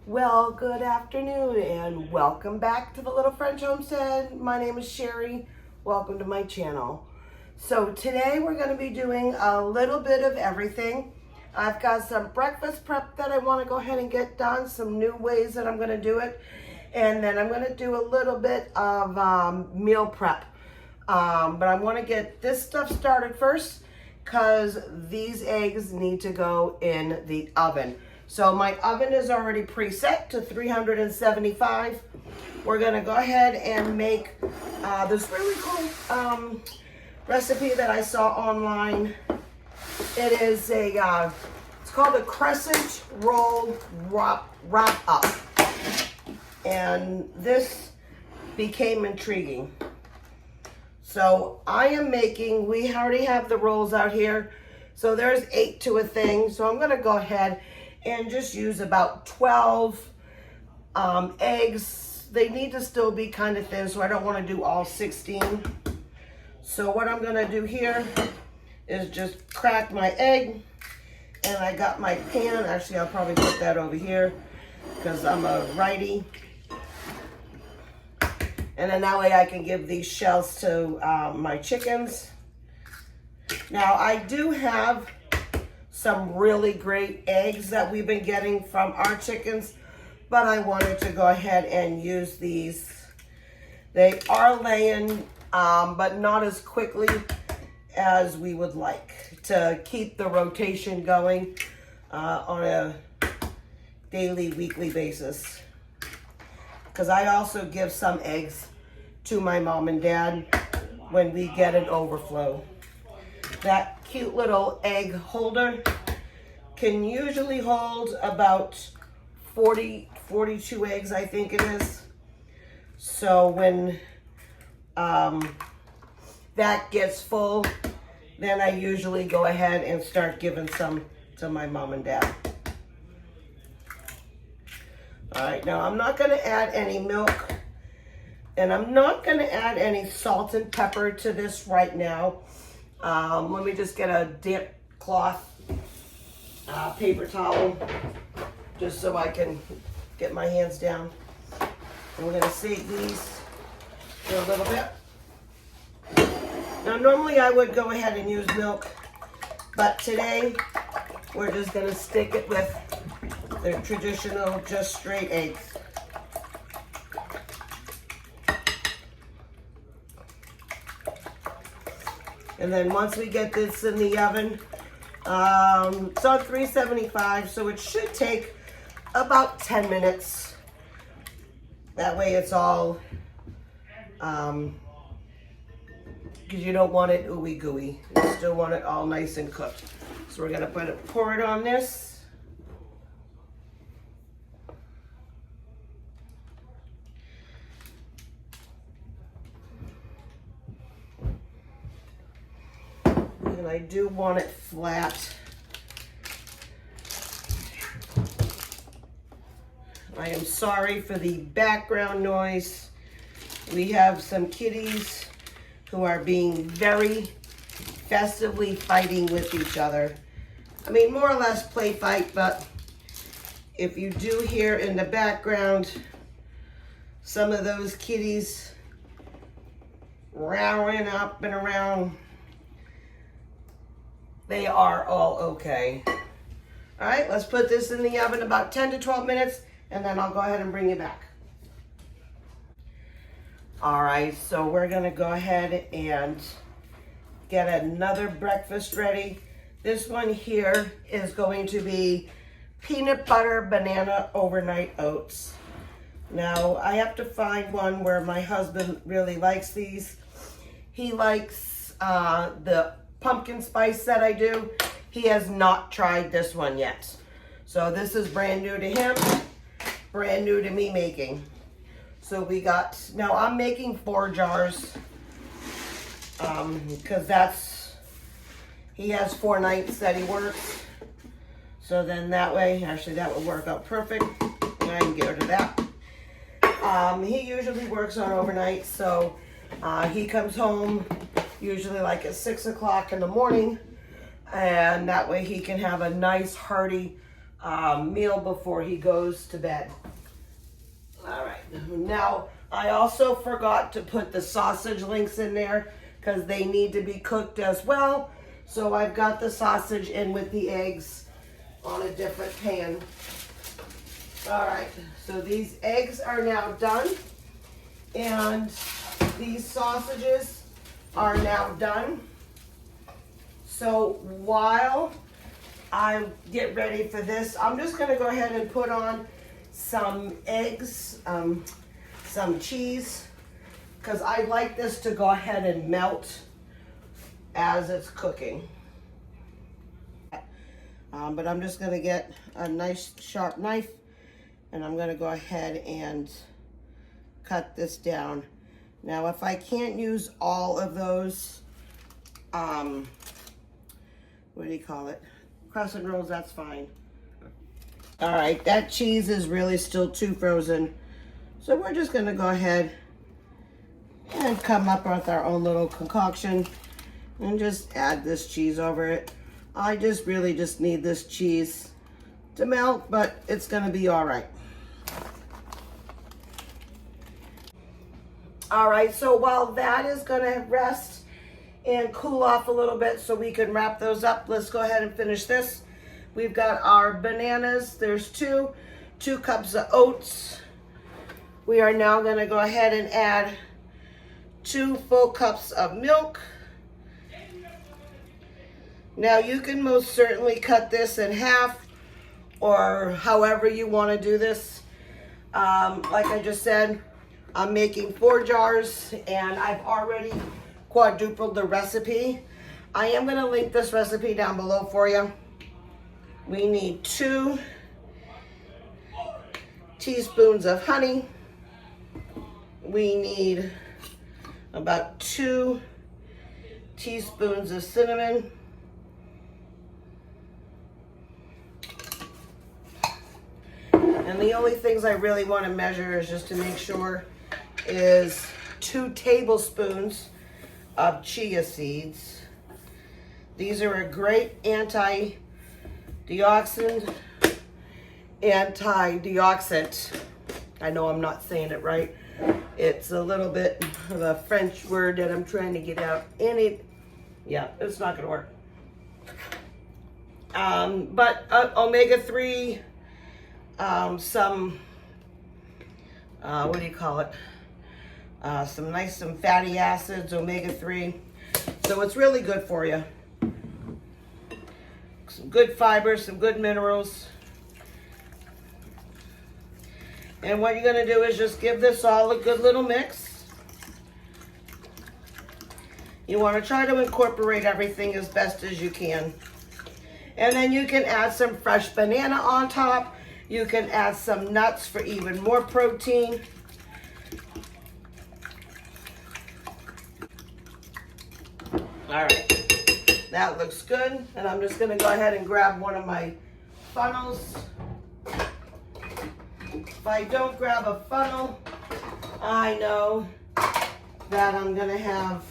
Well, good afternoon and welcome back to the Little French Homestead. My name is Sherry. Welcome to my channel. So today we're going to be doing a little bit of everything. I've got some breakfast prep that I want to go ahead and get done, some new ways that I'm going to do it. And then I'm going to do a little bit of meal prep. But I want to get this stuff started first because these eggs need to go in the oven. So my oven is already preset to 375. We're gonna go ahead and make this really cool recipe that I saw online. It is it's called a crescent roll wrap up. And this became intriguing. So I am making, we already have the rolls out here. So there's 8 to a thing. So I'm gonna go ahead and just use about 12 eggs. They need to still be kind of thin, so I don't want to do all 16. So what I'm gonna do here is just crack my egg, and I got my pan. Actually, I'll probably put that over here because I'm a righty. And then that way I can give these shells to my chickens. Now I do have some really great eggs that we've been getting from our chickens, but I wanted to go ahead and use these. They are laying, but not as quickly as we would like to keep the rotation going on a daily, weekly basis. Because I also give some eggs to my mom and dad when we get an overflow. That cute little egg holder can usually hold about 42 eggs, I think it is. So when that gets full, then I usually go ahead and start giving some to my mom and dad. All right, now I'm not gonna add any milk, and I'm not gonna add any salt and pepper to this right now. Let me just get a damp cloth, paper towel, just so I can get my hands down. And we're gonna save these for a little bit. Now normally I would go ahead and use milk, but today we're just gonna stick it with the traditional just straight eggs. And then once we get this in the oven, it's on 375, so it should take about 10 minutes. That way it's all, because you don't want it ooey gooey. You still want it all nice and cooked. So we're gonna pour it on this. And I do want it flat. I am sorry for the background noise. We have some kitties who are being very festively fighting with each other. I mean, more or less play fight, but if you do hear in the background some of those kitties rowing up and around, they are all okay. All right, let's put this in the oven about 10 to 12 minutes, and then I'll go ahead and bring you back. All right, so we're gonna go ahead and get another breakfast ready. This one here is going to be peanut butter banana overnight oats. Now, I have to find one where my husband really likes these. He likes the pumpkin spice that I do. He has not tried this one yet. So this is brand new to him, brand new to me making. So we got, now I'm making 4 jars because he has 4 nights that he works. So then that way, actually that would work out perfect. And I can get rid of that. He usually works on overnight, so he comes home usually like at 6 o'clock in the morning, and that way he can have a nice hearty meal before he goes to bed. All right, now I also forgot to put the sausage links in there because they need to be cooked as well. So I've got the sausage in with the eggs on a different pan. All right, so these eggs are now done and these sausages are now done. So while I get ready for this, I'm just gonna go ahead and put on some eggs, some cheese, because I like this to go ahead and melt as it's cooking. But I'm just gonna get a nice sharp knife and I'm gonna go ahead and cut this down. Now, if I can't use all of those, what do you call it? Crescent rolls, that's fine. All right, that cheese is really still too frozen. So we're just gonna go ahead and come up with our own little concoction and just add this cheese over it. I just really just need this cheese to melt, but it's gonna be all right. All right, so while that is gonna rest and cool off a little bit so we can wrap those up, let's go ahead and finish this. We've got our bananas, there's 2 cups of oats. We are now gonna go ahead and add 2 full cups of milk. Now you can most certainly cut this in half or however you wanna do this. Like I just said, I'm making 4 jars and I've already quadrupled the recipe. I am gonna link this recipe down below for you. We need 2 teaspoons of honey. We need about 2 teaspoons of cinnamon. And the only things I really want to measure is just to make sure is 2 tablespoons of chia seeds. These are a great antioxidant. I know I'm not saying it right. It's a little bit of a French word that I'm trying to get out. Yeah, it's not gonna work. But omega-3, some, what do you call it? Some fatty acids, omega-3. So it's really good for you. Some good fiber, some good minerals. And what you're gonna do is just give this all a good little mix. You wanna try to incorporate everything as best as you can. And then you can add some fresh banana on top. You can add some nuts for even more protein. All right, that looks good. And I'm just gonna go ahead and grab one of my funnels. If I don't grab a funnel, I know that I'm gonna have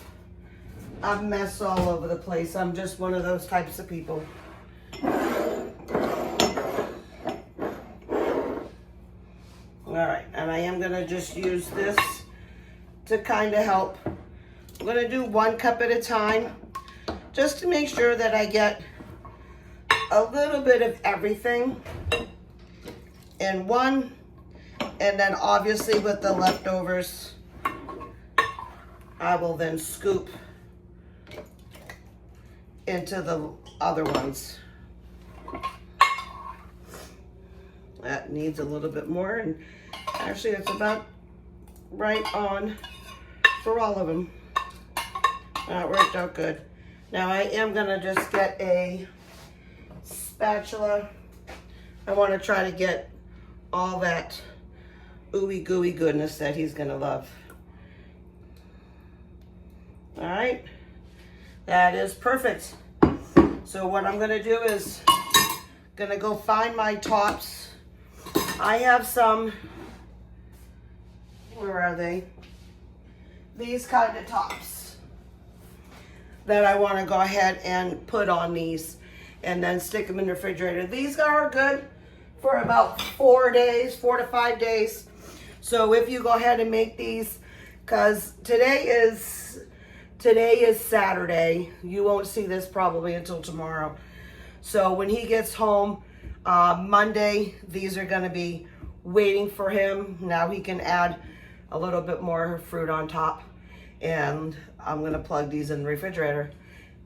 a mess all over the place. I'm just one of those types of people. All right, and I am gonna just use this to kind of help. I'm gonna do 1 cup at a time, just to make sure that I get a little bit of everything in one, and then obviously with the leftovers, I will then scoop into the other ones. That needs a little bit more, and actually it's about right on for all of them. That worked out good. Now I am gonna just get a spatula. I wanna try to get all that ooey gooey goodness that he's gonna love. All right, that is perfect. So what I'm gonna do is gonna go find my tops. I have some, where are they? These kind of tops that I want to go ahead and put on these and then stick them in the refrigerator. These are good for about 4 days, 4 to 5 days. So if you go ahead and make these, because today is Saturday. You won't see this probably until tomorrow. So when he gets home Monday, these are going to be waiting for him. Now he can add a little bit more fruit on top. And I'm going to plug these in the refrigerator.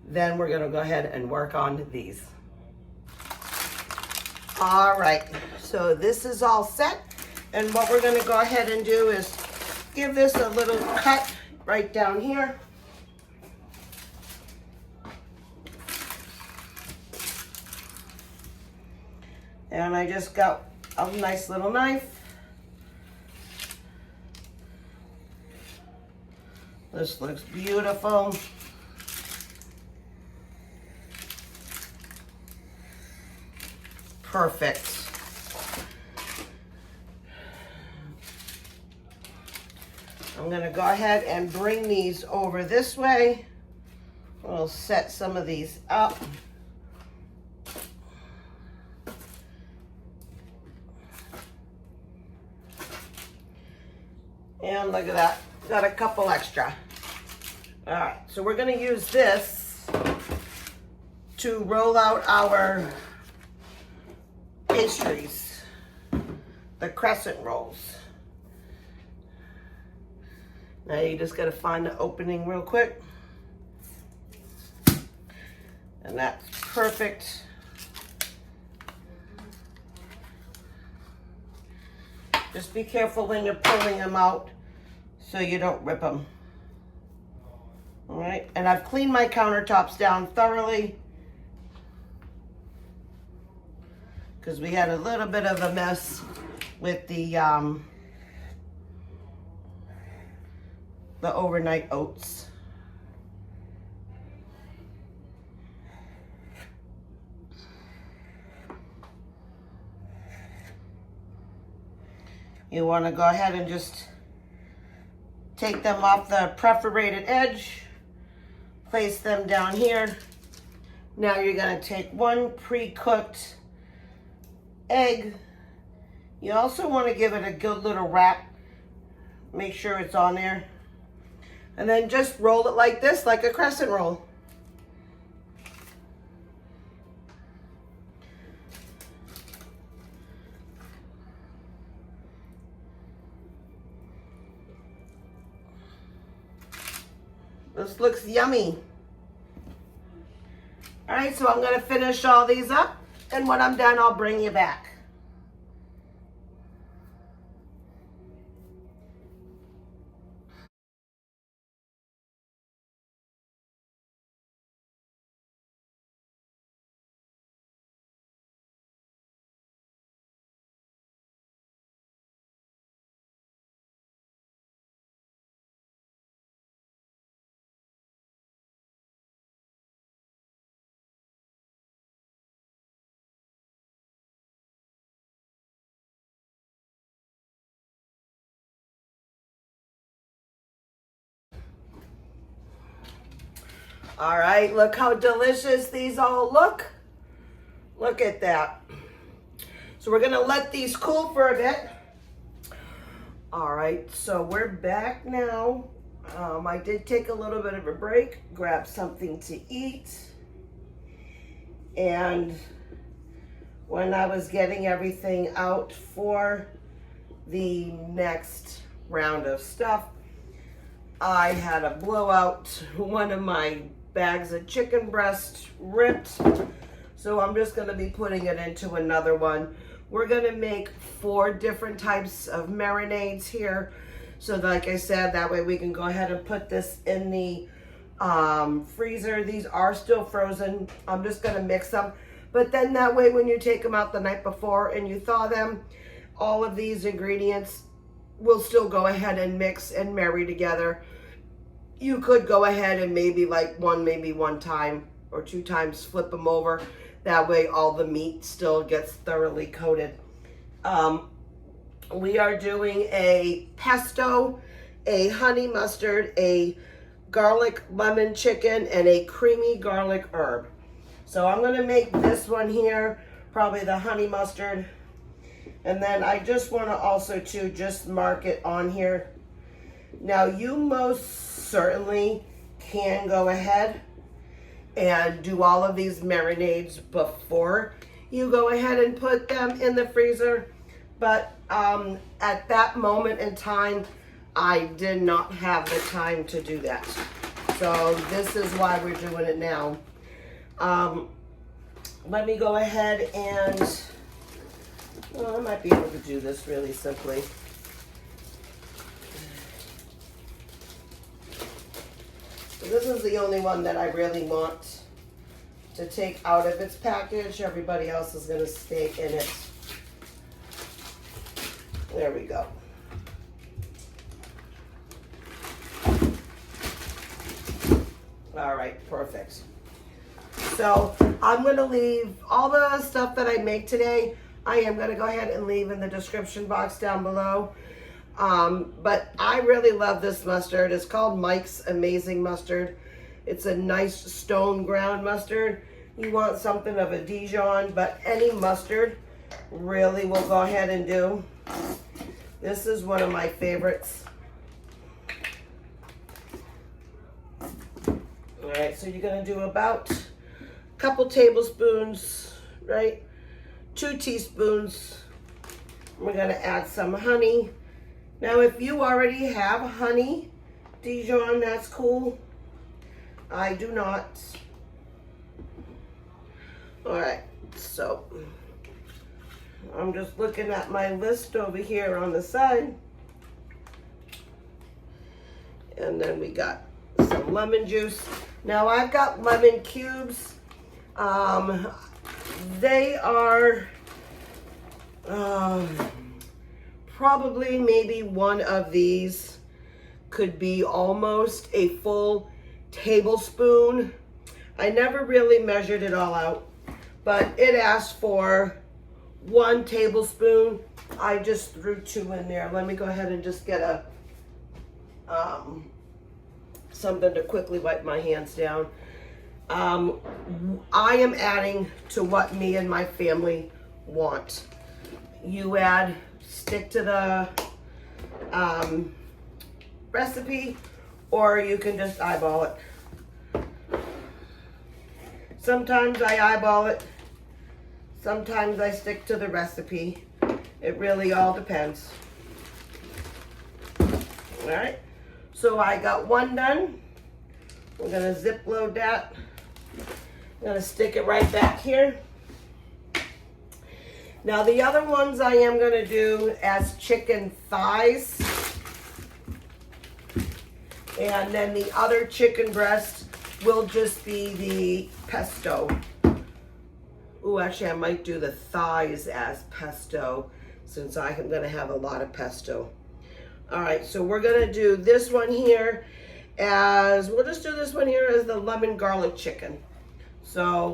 Then we're going to go ahead and work on these. All right, so this is all set. And what we're going to go ahead and do is give this a little cut right down here. And I just got a nice little knife. This looks beautiful. Perfect. I'm going to go ahead and bring these over this way. We'll set some of these up. And look at that, got a couple extra. All right, so we're gonna use this to roll out our pastries, the crescent rolls. Now you just gotta find the opening real quick. And that's perfect. Just be careful when you're pulling them out so you don't rip them. All right, and I've cleaned my countertops down thoroughly because we had a little bit of a mess with the overnight oats. You want to go ahead and just take them off the perforated edge, place them down here. Now you're going to take one pre-cooked egg. You also want to give it a good little wrap. Make sure it's on there. And then just roll it like this, like a crescent roll. This looks yummy. All right, so I'm gonna finish all these up, and when I'm done, I'll bring you back. All right, look how delicious these all look. Look at that. So we're gonna let these cool for a bit. All right, so we're back now. I did take a little bit of a break, grab something to eat. And when I was getting everything out for the next round of stuff, I had a blowout. One of my bags of chicken breast ripped. So I'm just gonna be putting it into another one. We're gonna make 4 different types of marinades here. So like I said, that way we can go ahead and put this in the freezer. These are still frozen. I'm just gonna mix them. But then that way when you take them out the night before and you thaw them, all of these ingredients will still go ahead and mix and marry together. You could go ahead and maybe maybe one time or 2 times flip them over. That way all the meat still gets thoroughly coated. We are doing a pesto, a honey mustard, a garlic lemon chicken, and a creamy garlic herb. So I'm gonna make this one here, probably the honey mustard. And then I just want to also to just mark it on here. Now you most certainly can go ahead and do all of these marinades before you go ahead and put them in the freezer. But at that moment in time, I did not have the time to do that. So this is why we're doing it now. Let me go ahead and, well, I might be able to do this really simply. This is the only one that I really want to take out of its package. Everybody else is going to stay in it. There we go. All right, perfect. So I'm going to leave all the stuff that I make today. I am going to go ahead and leave in the description box down below. But I really love this mustard. It's called Mike's Amazing Mustard. It's a nice stone ground mustard. You want something of a Dijon, but any mustard really will go ahead and do. This is one of my favorites. All right, so you're gonna do about a couple tablespoons, right? 2 teaspoons. We're gonna add some honey. Now, if you already have honey, Dijon, that's cool. I do not. All right, so I'm just looking at my list over here on the side. And then we got some lemon juice. Now, I've got lemon cubes. They are probably maybe one of these could be almost a full tablespoon. I never really measured it all out, but it asked for 1 tablespoon. I just threw 2 in there. Let me go ahead and just get a something to quickly wipe my hands down. I am adding to what me and my family want. You stick to the recipe, or you can just eyeball it. Sometimes I eyeball it. Sometimes I stick to the recipe. It really all depends. All right, so I got 1 done. We're gonna zip load that. I'm gonna stick it right back here. Now the other ones I am gonna do as chicken thighs. And then the other chicken breast will just be the pesto. Ooh, actually I might do the thighs as pesto since I am gonna have a lot of pesto. All right, so we're gonna do this one here as, we'll just do this one here as the lemon garlic chicken. So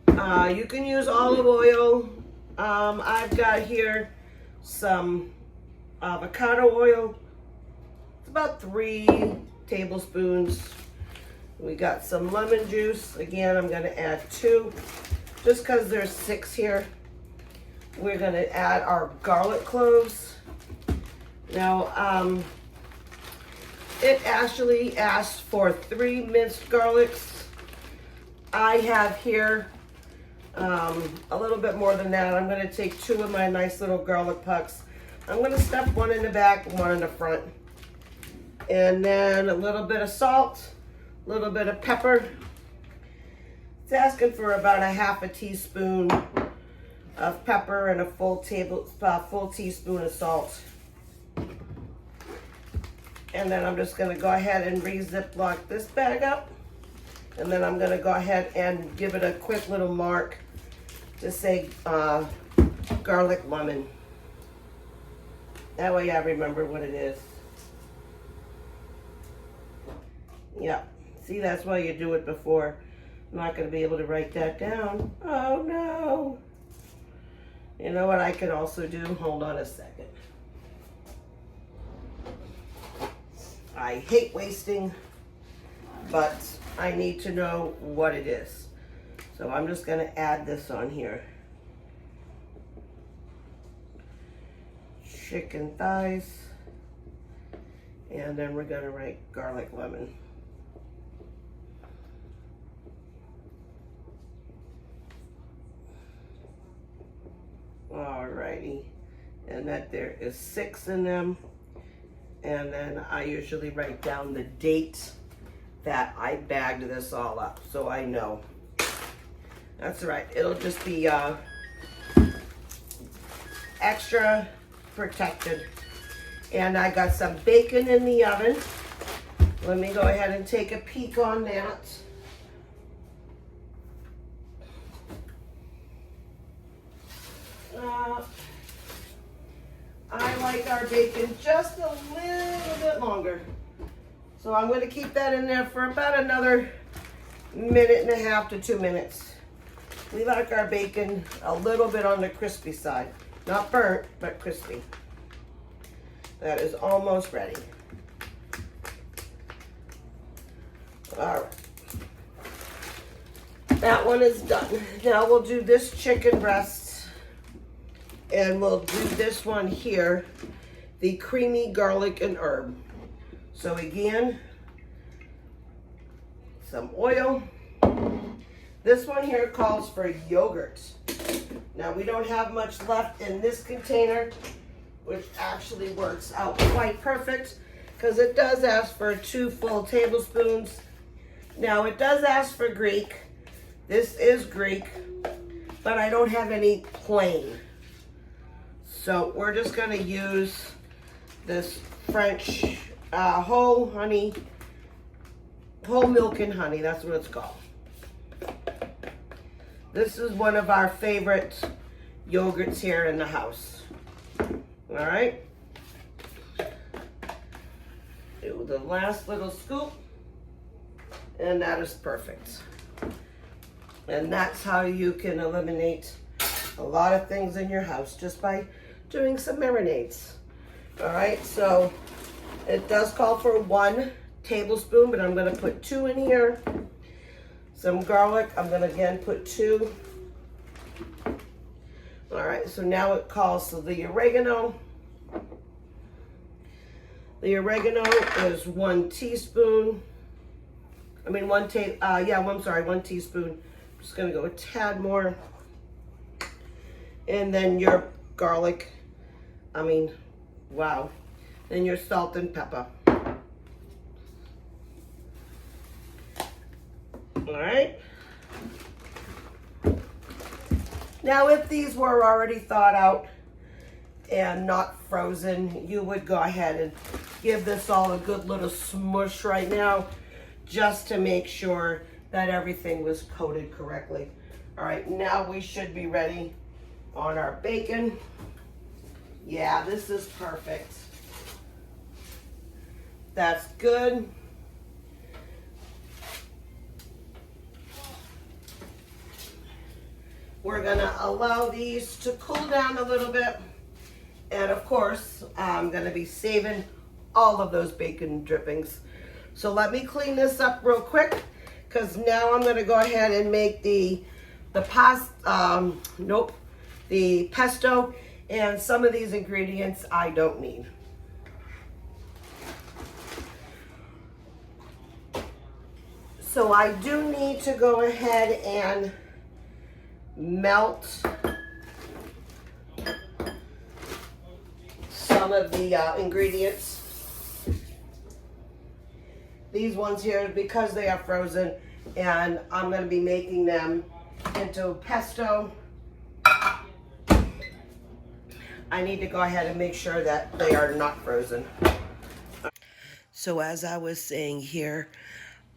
you can use olive oil. I've got here some avocado oil. It's about 3 tablespoons. We got some lemon juice. Again, I'm gonna add 2, just because there's 6 here. We're gonna add our garlic cloves. Now, it actually asked for 3 minced garlics. I have here a little bit more than that. I'm gonna take 2 of my nice little garlic pucks. I'm gonna stuff 1 in the back, 1 in the front. And then a little bit of salt, a little bit of pepper. It's asking for about a half a teaspoon of pepper and a full teaspoon of salt. And then I'm just gonna go ahead and re-ziplock this bag up. And then I'm gonna go ahead and give it a quick little mark to say garlic lemon. That way I remember what it is. Yeah, see, that's why you do it before. I'm not gonna be able to write that down. Oh no. You know what I could also do? Hold on a second. I hate wasting, but I need to know what it is. So I'm just gonna add this on here. chicken thighs. And then we're gonna write garlic lemon. Alrighty, and that there is 6 in them. And then I usually write down the date that I bagged this all up, so I know. That's right, it'll just be extra protected. And I got some bacon in the oven. Let me go ahead and take a peek on that. I like our bacon just a little bit longer. So I'm going to keep that in there for about another 1.5 to 2 minutes. We like our bacon a little bit on the crispy side. Not burnt, but crispy. That is almost ready. All right. That one is done. Now we'll do this chicken breast. And we'll do this one here, the creamy garlic and herb. So again, some oil. This one here calls for yogurt. Now we don't have much left in this container, which actually works out quite perfect because it does ask for 2 full tablespoons. Now it does ask for Greek. This is Greek, but I don't have any plain. So we're just gonna use this French whole milk and honey, that's what it's called. This is one of our favorite yogurts here in the house. All right. Do the last little scoop, and that is perfect. And that's how you can eliminate a lot of things in your house just by doing some marinades. All right, so it does call for 1 tablespoon, but I'm gonna put 2 in here. Some garlic, I'm gonna again put 2. All right, so now it calls for the oregano. The oregano is 1 teaspoon. I mean, 1 teaspoon. I'm just gonna go a tad more. And then your garlic, wow. Then your salt and pepper. All right. Now, if these were already thawed out and not frozen, you would go ahead and give this all a good little smush right now, just to make sure that everything was coated correctly. All right, now we should be ready on our bacon. Yeah, this is perfect. That's good. We're gonna allow these to cool down a little bit. And of course, I'm gonna be saving all of those bacon drippings. So let me clean this up real quick, because now I'm gonna go ahead and make the pesto, and some of these ingredients I don't need. So I do need to go ahead and melt some of the ingredients. These ones here, because they are frozen, and I'm going to be making them into pesto. I need to go ahead and make sure that they are not frozen. So as I was saying here,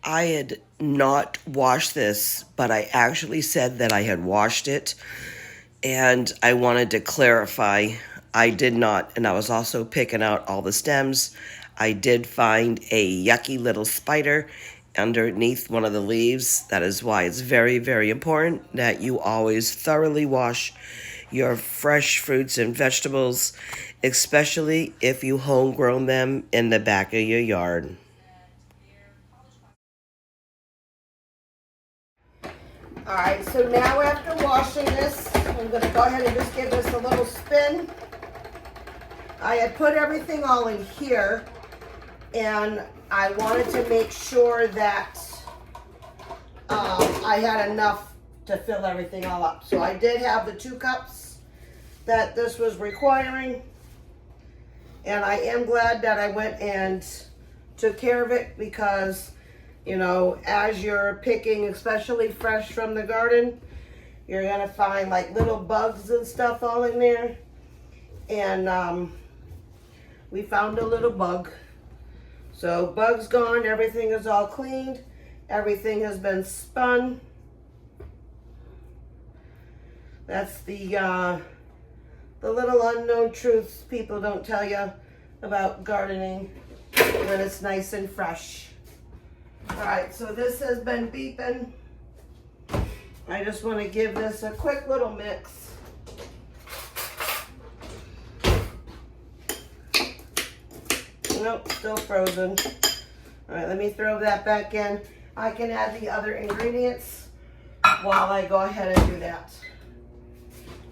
I had not washed this, but I actually said that I had washed it, and I wanted to clarify I did not, and I was also picking out all the stems. I did find a yucky little spider underneath one of the leaves. That is why it's very, very important that you always thoroughly wash your fresh fruits and vegetables, especially if you homegrown them in the back of your yard. All right, so now after washing this, I'm gonna go ahead and just give this a little spin. I had put everything all in here, and I wanted to make sure that I had enough to fill everything all up. So I did have the 2 cups that this was requiring, and I am glad that I went and took care of it, because, you know, as you're picking, especially fresh from the garden, you're gonna find like little bugs and stuff all in there. And we found a little bug. So bug's gone, everything is all cleaned, everything has been spun. That's the little unknown truths people don't tell you about gardening when it's nice and fresh. All right, so this has been beeping. I just want to give this a quick little mix. Nope, still frozen. All right, let me throw that back in. I can add the other ingredients while I go ahead and do that.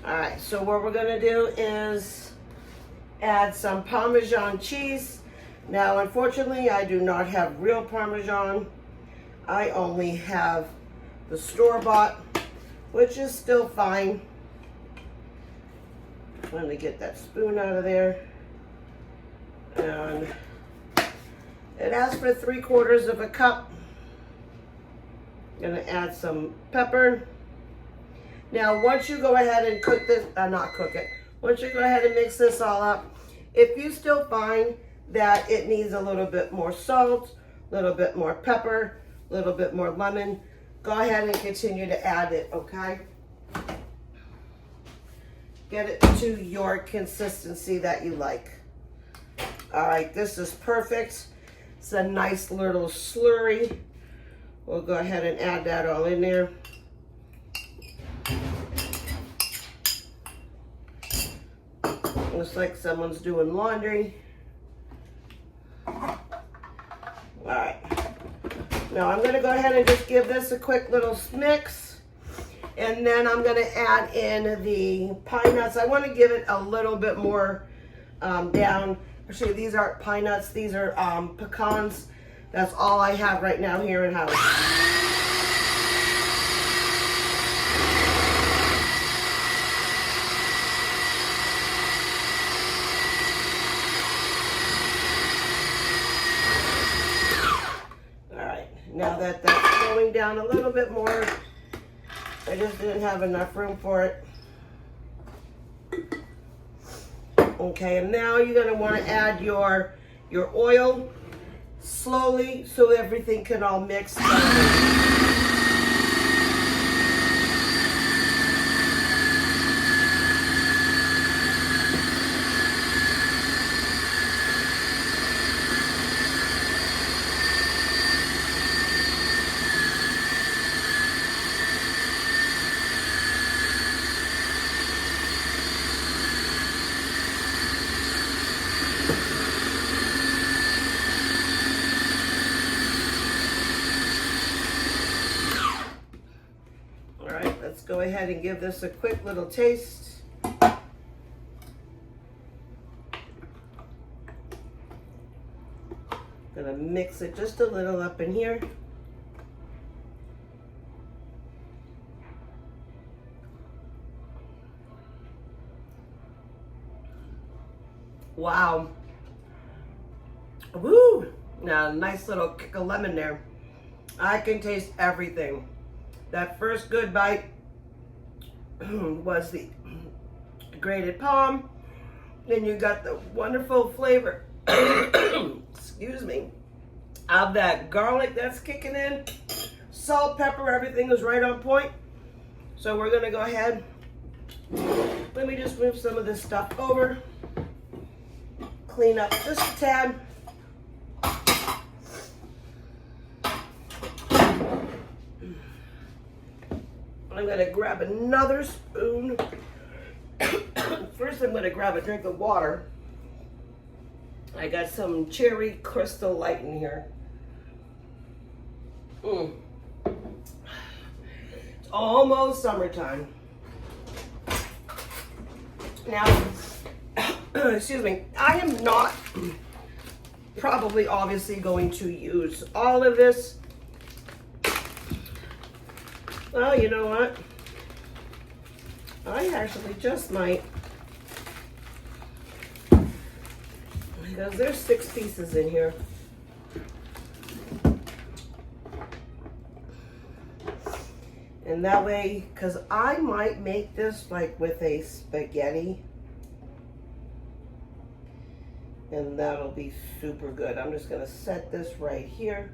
All right, so what we're gonna do is add some Parmesan cheese. Now, unfortunately, I do not have real Parmesan. I only have the store-bought, which is still fine. Let me get that spoon out of there. And it asks for 3/4 cup. Gonna add some pepper. Now, once you go ahead and cook this, not cook it, once you go ahead and mix this all up, if you still find that it needs a little bit more salt, a little bit more pepper, a little bit more lemon, go ahead and continue to add it, okay? Get it to your consistency that you like. All right, this is perfect. It's a nice little slurry. We'll go ahead and add that all in there. Looks like someone's doing laundry. All right. Now I'm gonna go ahead and just give this a quick little mix. And then I'm gonna add in the pine nuts. I wanna give it a little bit more down. Actually, these aren't pine nuts, these are pecans. That's all I have right now here in house. Now that that's going down a little bit more, I just didn't have enough room for it. Okay, and now you're gonna wanna add your oil slowly so everything can all mix together. Let's go ahead and give this a quick little taste. Gonna mix it just a little up in here. Wow. Woo! Now, a nice little kick of lemon there. I can taste everything. That first good bite was the grated palm. Then you got the wonderful flavor, excuse me, of that garlic that's kicking in. Salt, pepper, everything is right on point. So we're gonna go ahead. Let me just move some of this stuff over. Clean up just a tad. I'm gonna grab another spoon. First, I'm gonna grab a drink of water. I got some cherry crystal light in here. It's almost summertime. Now, excuse me, I am not probably obviously going to use all of this. Well, you know what? I actually just might, because there's 6 pieces in here. And that way, because I might make this like with a spaghetti. And that'll be super good. I'm just gonna set this right here.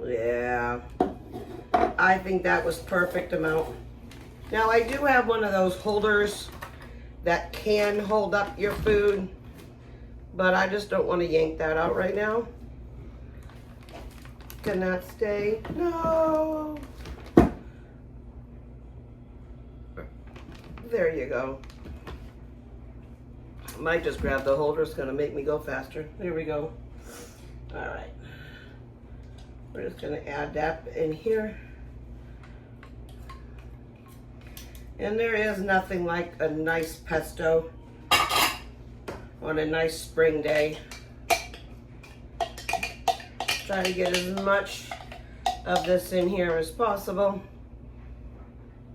Yeah, I think that was perfect amount. Now I do have one of those holders that can hold up your food, but I just don't want to yank that out right now. Can that stay? No. There you go. I might just grab the holder. It's gonna make me go faster. There we go. All right. We're just gonna add that in here. And there is nothing like a nice pesto on a nice spring day. Try to get as much of this in here as possible.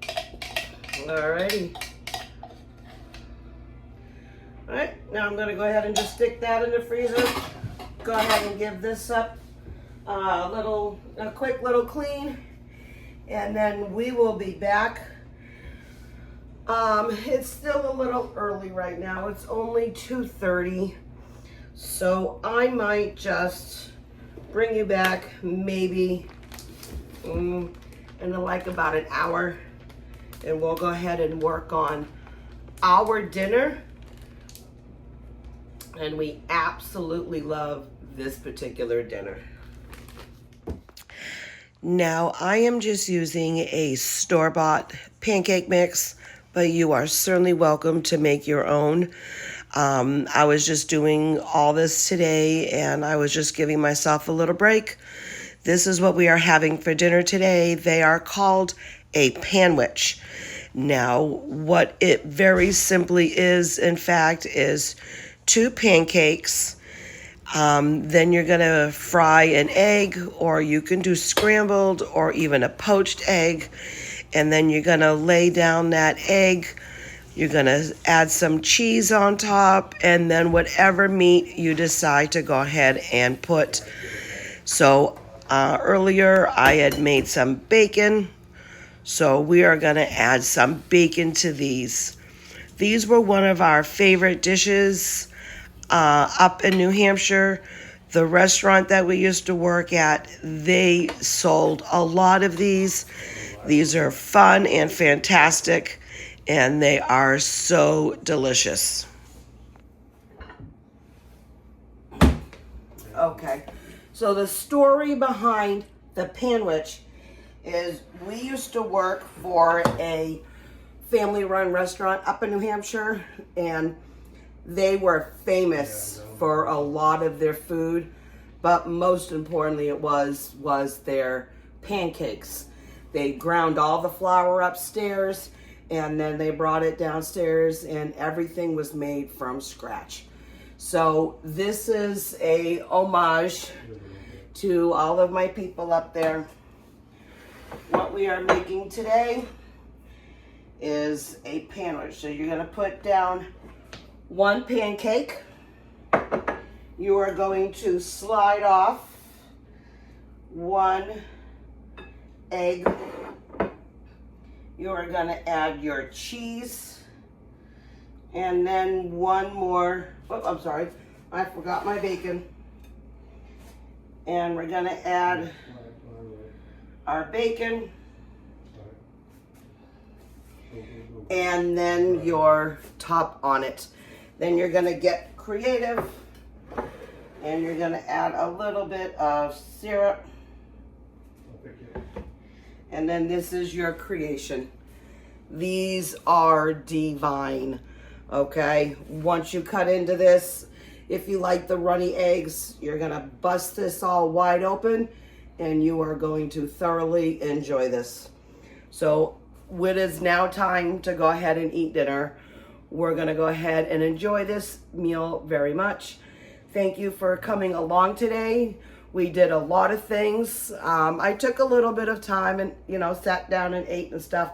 Alrighty. Alright, now I'm gonna go ahead and just stick that in the freezer. Go ahead and give this up a quick little clean, and then we will be back. It's still a little early right now. It's only 2:30, so I might just bring you back maybe in like about an hour, and we'll go ahead and work on our dinner. And we absolutely love this particular dinner. Now I am just using a store-bought pancake mix, but you are certainly welcome to make your own. I was just doing all this today, and I was just giving myself a little break. This is what we are having for dinner today. They are called a panwich. Now, what it very simply is, in fact, is 2 pancakes. Then you're gonna fry an egg, or you can do scrambled or even a poached egg. And then you're gonna lay down that egg. You're gonna add some cheese on top, and then whatever meat you decide to go ahead and put. So earlier I had made some bacon, so we are gonna add some bacon to these. These were one of our favorite dishes up in New Hampshire. The restaurant that we used to work at, they sold a lot of these. These are fun and fantastic, and they are so delicious. Okay, so the story behind the panwich is we used to work for a family-run restaurant up in New Hampshire, and they were famous for a lot of their food, but most importantly it was their pancakes. They ground all the flour upstairs, and then they brought it downstairs, and everything was made from scratch. So this is a homage to all of my people up there. What we are making today is a panwich. So you're gonna put down 1 pancake. You are going to slide off 1 egg. You are going to add your cheese, and then 1 more. Oh, I'm sorry, I forgot my bacon. And we're going to add our bacon, and then your top on it. Then you're going to get creative, and you're going to add a little bit of syrup. And then this is your creation. These are divine, okay? Once you cut into this, If you like the runny eggs, you're gonna bust this all wide open and you are going to thoroughly enjoy this. So it is now time to go ahead and eat dinner. We're gonna go ahead and enjoy this meal very much. Thank you for coming along today. We did a lot of things. I took a little bit of time and, sat down and ate and stuff.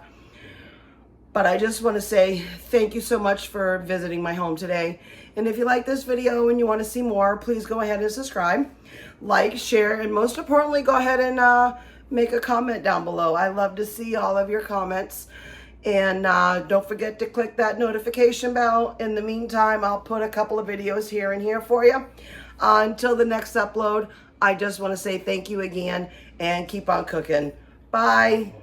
But I just want to say thank you so much for visiting my home today. And if you like this video and you want to see more, please go ahead and subscribe, like, share, and most importantly, go ahead and make a comment down below. I love to see all of your comments. And don't forget to click that notification bell. In the meantime, I'll put a couple of videos here and here for you. Until the next upload, I just want to say thank you again and keep on cooking. Bye.